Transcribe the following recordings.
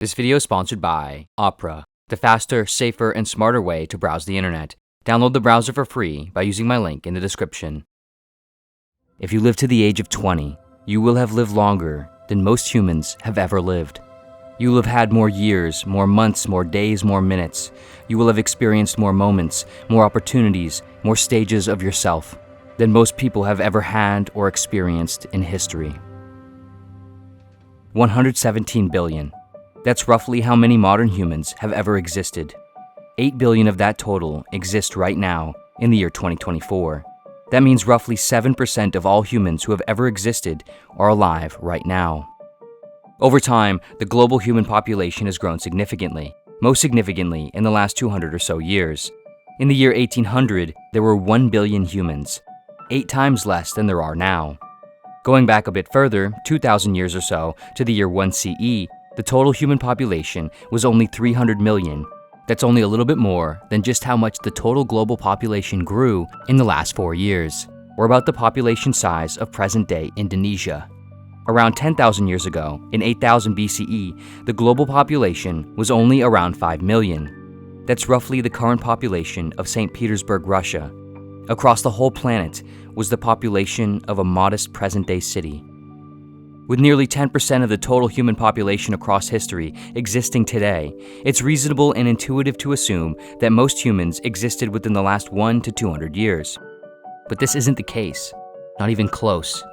This video is sponsored by Opera, the faster, safer, and smarter way to browse the internet. Download the browser for free by using my link in the description. If you live to the age of 20, you will have lived longer than most humans have ever lived. You will have had more years, more months, more days, more minutes. You will have experienced more moments, more opportunities, more stages of yourself than most people have ever had or experienced in history. 117 billion. That's roughly how many modern humans have ever existed. 8 billion of that total exist right now in the year 2024. That means roughly 7% of all humans who have ever existed are alive right now. Over time, the global human population has grown significantly, most significantly in the last 200 or so years. In the year 1800, there were 1 billion humans, 8 times less than there are now. Going back a bit further, 2,000 years or so, to the year 1 CE, the total human population was only 300 million. That's only a little bit more than just how much the total global population grew in the last 4 years, or about the population size of present-day Indonesia. Around 10,000 years ago, in 8000 BCE, the global population was only around 5 million. That's roughly the current population of St. Petersburg, Russia. Across the whole planet was the population of a modest present-day city. With nearly 10% of the total human population across history existing today, it's reasonable and intuitive to assume that most humans existed within the last 1 to 200 years. But this isn't the case, not even close.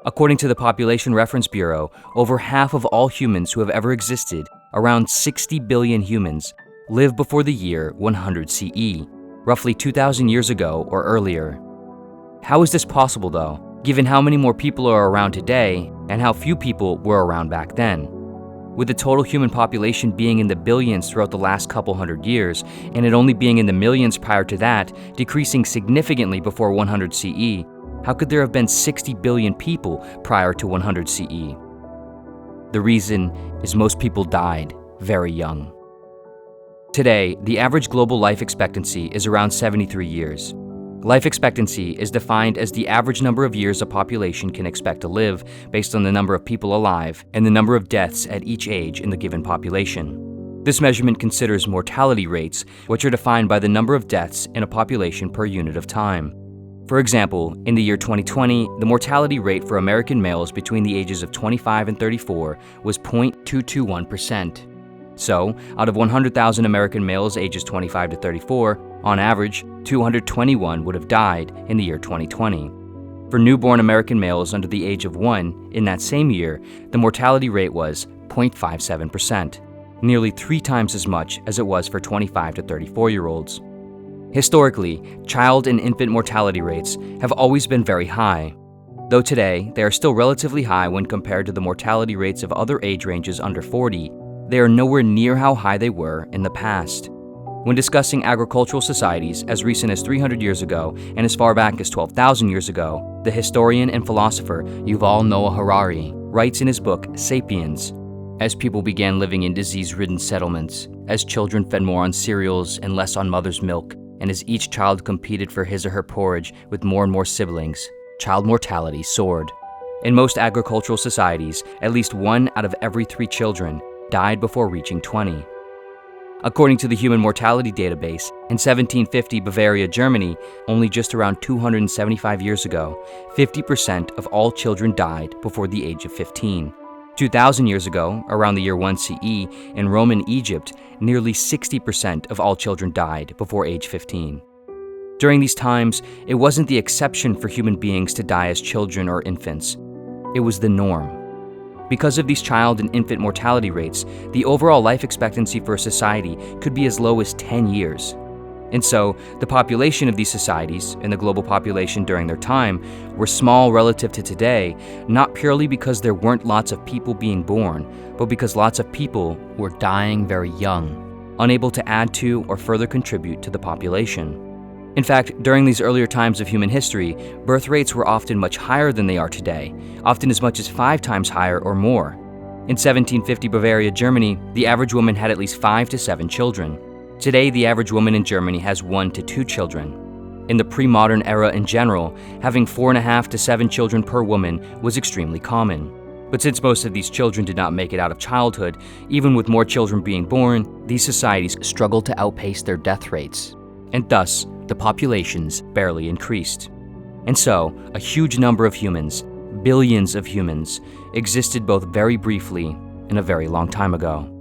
According to the Population Reference Bureau, over half of all humans who have ever existed, around 60 billion humans, lived before the year 100 CE, roughly 2,000 years ago or earlier. How is this possible though, given how many more people are around today and how few people were around back then? With the total human population being in the billions throughout the last couple hundred years, and it only being in the millions prior to that, decreasing significantly before 100 CE, how could there have been 60 billion people prior to 100 CE? The reason is most people died very young. Today, the average global life expectancy is around 73 years. Life expectancy is defined as the average number of years a population can expect to live based on the number of people alive and the number of deaths at each age in the given population. This measurement considers mortality rates, which are defined by the number of deaths in a population per unit of time. For example, in the year 2020, the mortality rate for American males between the ages of 25 and 34 was 0.221%. So, out of 100,000 American males ages 25 to 34, on average, 221 would have died in the year 2020. For newborn American males under the age of 1, in that same year, the mortality rate was 0.57%, nearly 3 times as much as it was for 25 to 34-year-olds. Historically, child and infant mortality rates have always been very high, though today they are still relatively high when compared to the mortality rates of other age ranges under 40. They are nowhere near how high they were in the past. When discussing agricultural societies as recent as 300 years ago and as far back as 12,000 years ago, the historian and philosopher Yuval Noah Harari writes in his book *Sapiens*, as people began living in disease-ridden settlements, as children fed more on cereals and less on mother's milk, and as each child competed for his or her porridge with more and more siblings, child mortality soared. In most agricultural societies, at least 1 out of every 3 children died before reaching 20. According to the Human Mortality Database, in 1750 Bavaria, Germany, only just around 275 years ago, 50% of all children died before the age of 15. 2,000 years ago, around the year 1 CE, in Roman Egypt, nearly 60% of all children died before age 15. During these times, it wasn't the exception for human beings to die as children or infants. It was the norm. Because of these child and infant mortality rates, the overall life expectancy for a society could be as low as 10 years. And so, the population of these societies, and the global population during their time, were small relative to today, not purely because there weren't lots of people being born, but because lots of people were dying very young, unable to add to or further contribute to the population. In fact, during these earlier times of human history, birth rates were often much higher than they are today, often as much as 5 times higher or more. In 1750 Bavaria, Germany, the average woman had at least 5 to 7 children. Today, the average woman in Germany has 1 to 2 children. In the pre-modern era in general, having 4.5 to 7 children per woman was extremely common. But since most of these children did not make it out of childhood, even with more children being born, these societies struggled to outpace their death rates, and thus, the populations barely increased. And so, a huge number of humans, billions of humans, existed both very briefly and a very long time ago.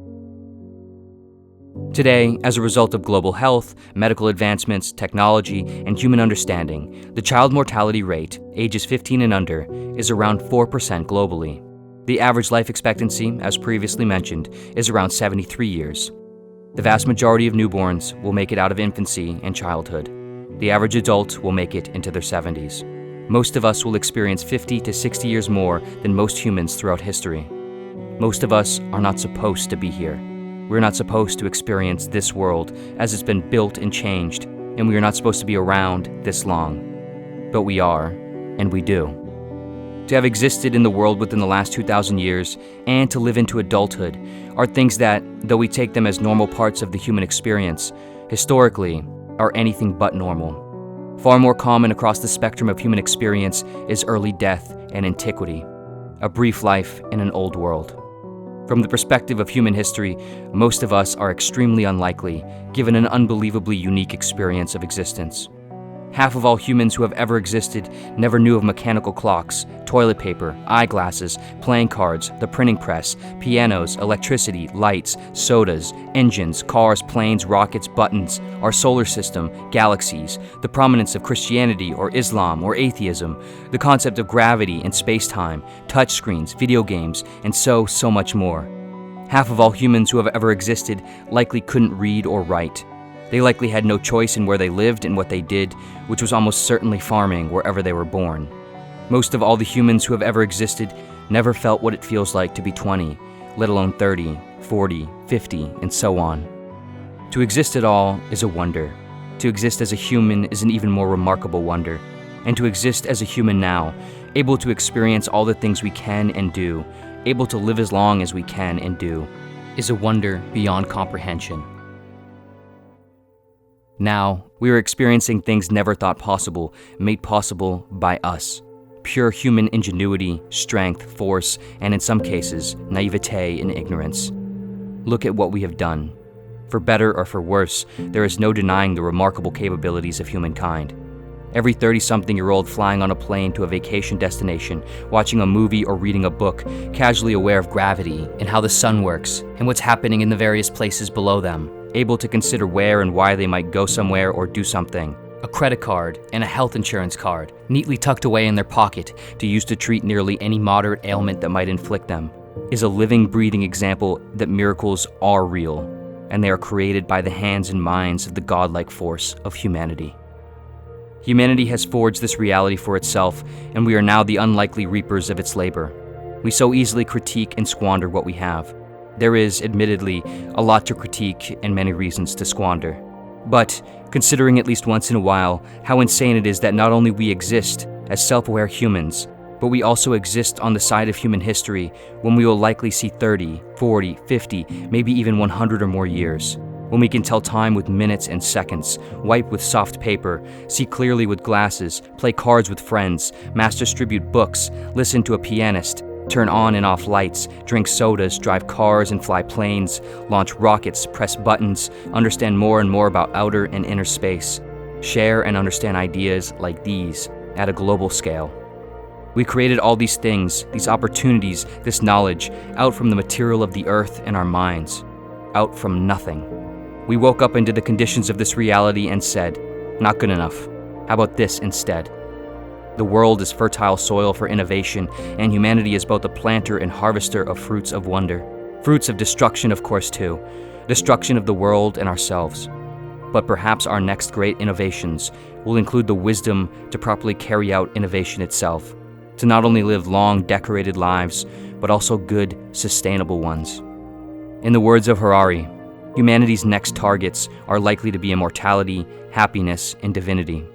Today, as a result of global health, medical advancements, technology, and human understanding, the child mortality rate, ages 15 and under, is around 4% globally. The average life expectancy, as previously mentioned, is around 73 years. The vast majority of newborns will make it out of infancy and childhood. The average adult will make it into their 70s. Most of us will experience 50 to 60 years more than most humans throughout history. Most of us are not supposed to be here. We're not supposed to experience this world as it's been built and changed, and we are not supposed to be around this long. But we are, and we do. To have existed in the world within the last 2,000 years, and to live into adulthood, are things that, though we take them as normal parts of the human experience, historically, are anything but normal. Far more common across the spectrum of human experience is early death and antiquity, a brief life in an old world. From the perspective of human history, most of us are extremely unlikely, given an unbelievably unique experience of existence. Half of all humans who have ever existed never knew of mechanical clocks, toilet paper, eyeglasses, playing cards, the printing press, pianos, electricity, lights, sodas, engines, cars, planes, rockets, buttons, our solar system, galaxies, the prominence of Christianity or Islam or atheism, the concept of gravity and space-time, touchscreens, video games, and so much more. Half of all humans who have ever existed likely couldn't read or write. They likely had no choice in where they lived and what they did, which was almost certainly farming wherever they were born. Most of all the humans who have ever existed never felt what it feels like to be 20, let alone 30, 40, 50, and so on. To exist at all is a wonder. To exist as a human is an even more remarkable wonder. And to exist as a human now, able to experience all the things we can and do, able to live as long as we can and do, is a wonder beyond comprehension. Now, we are experiencing things never thought possible, made possible by us. Pure human ingenuity, strength, force, and in some cases, naivete and ignorance. Look at what we have done. For better or for worse, there is no denying the remarkable capabilities of humankind. Every 30-something-year-old flying on a plane to a vacation destination, watching a movie or reading a book, casually aware of gravity and how the sun works, and what's happening in the various places below them, able to consider where and why they might go somewhere or do something. A credit card and a health insurance card, neatly tucked away in their pocket to use to treat nearly any moderate ailment that might inflict them, is a living, breathing example that miracles are real, and they are created by the hands and minds of the godlike force of humanity. Humanity has forged this reality for itself, and we are now the unlikely reapers of its labor. We so easily critique and squander what we have. There is, admittedly, a lot to critique and many reasons to squander. But, considering at least once in a while how insane it is that not only we exist as self-aware humans, but we also exist on the side of human history when we will likely see 30, 40, 50, maybe even 100 or more years. When we can tell time with minutes and seconds, wipe with soft paper, see clearly with glasses, play cards with friends, mass distribute books, listen to a pianist, turn on and off lights, drink sodas, drive cars and fly planes, launch rockets, press buttons, understand more and more about outer and inner space, share and understand ideas like these at a global scale. We created all these things, these opportunities, this knowledge, out from the material of the earth and our minds, out from nothing. We woke up into the conditions of this reality and said, not good enough. How about this instead? The world is fertile soil for innovation, and humanity is both a planter and harvester of fruits of wonder. Fruits of destruction, of course, too. Destruction of the world and ourselves. But perhaps our next great innovations will include the wisdom to properly carry out innovation itself, to not only live long, decorated lives, but also good, sustainable ones. In the words of Harari, humanity's next targets are likely to be immortality, happiness, and divinity.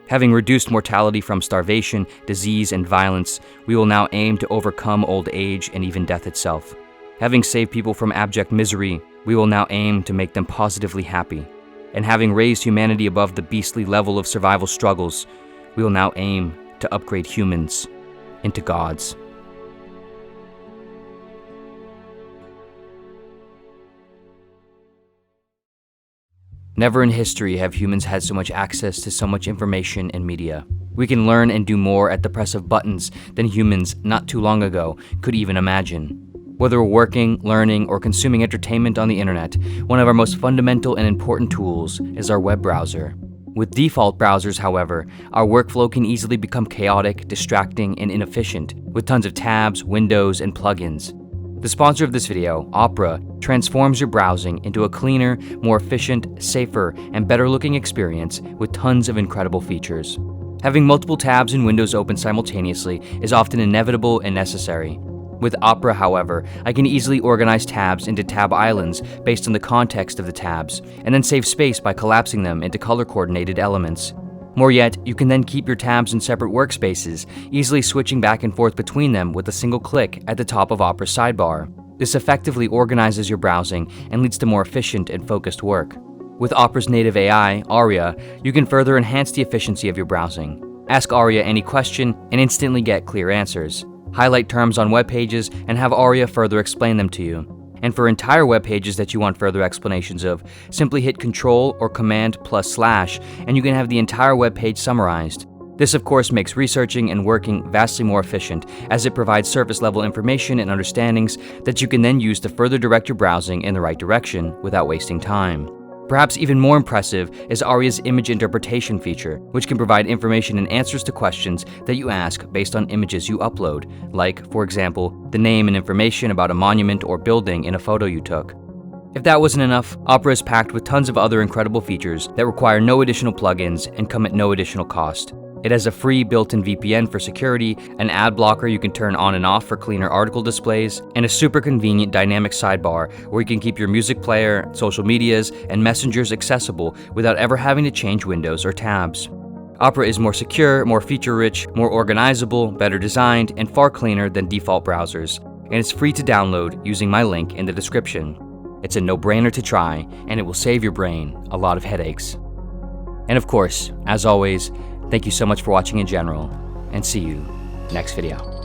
Having reduced mortality from starvation, disease, and violence, we will now aim to overcome old age and even death itself. Having saved people from abject misery, we will now aim to make them positively happy. And having raised humanity above the beastly level of survival struggles, we will now aim to upgrade humans into gods. Never in history have humans had so much access to so much information and media. We can learn and do more at the press of buttons than humans not too long ago could even imagine. Whether we're working, learning, or consuming entertainment on the internet, one of our most fundamental and important tools is our web browser. With default browsers, however, our workflow can easily become chaotic, distracting, and inefficient, with tons of tabs, windows, and plugins. The sponsor of this video, Opera, transforms your browsing into a cleaner, more efficient, safer, and better-looking experience with tons of incredible features. Having multiple tabs and windows open simultaneously is often inevitable and necessary. With Opera, however, I can easily organize tabs into tab islands based on the context of the tabs, and then save space by collapsing them into color-coordinated elements. More yet, you can then keep your tabs in separate workspaces, easily switching back and forth between them with a single click at the top of Opera's sidebar. This effectively organizes your browsing and leads to more efficient and focused work. With Opera's native AI, Aria, you can further enhance the efficiency of your browsing. Ask Aria any question and instantly get clear answers. Highlight terms on web pages and have Aria further explain them to you. And for entire web pages that you want further explanations of, simply hit Ctrl or Command + and you can have the entire web page summarized. This of course makes researching and working vastly more efficient, as it provides surface level information and understandings that you can then use to further direct your browsing in the right direction without wasting time. Perhaps even more impressive is Aria's image interpretation feature, which can provide information and answers to questions that you ask based on images you upload, like, for example, the name and information about a monument or building in a photo you took. If that wasn't enough, Opera is packed with tons of other incredible features that require no additional plugins and come at no additional cost. It has a free built-in VPN for security, an ad blocker you can turn on and off for cleaner article displays, and a super convenient dynamic sidebar where you can keep your music player, social medias, and messengers accessible without ever having to change windows or tabs. Opera is more secure, more feature-rich, more organizable, better designed, and far cleaner than default browsers, and it's free to download using my link in the description. It's a no-brainer to try, and it will save your brain a lot of headaches. And of course, as always, thank you so much for watching in general, and see you next video.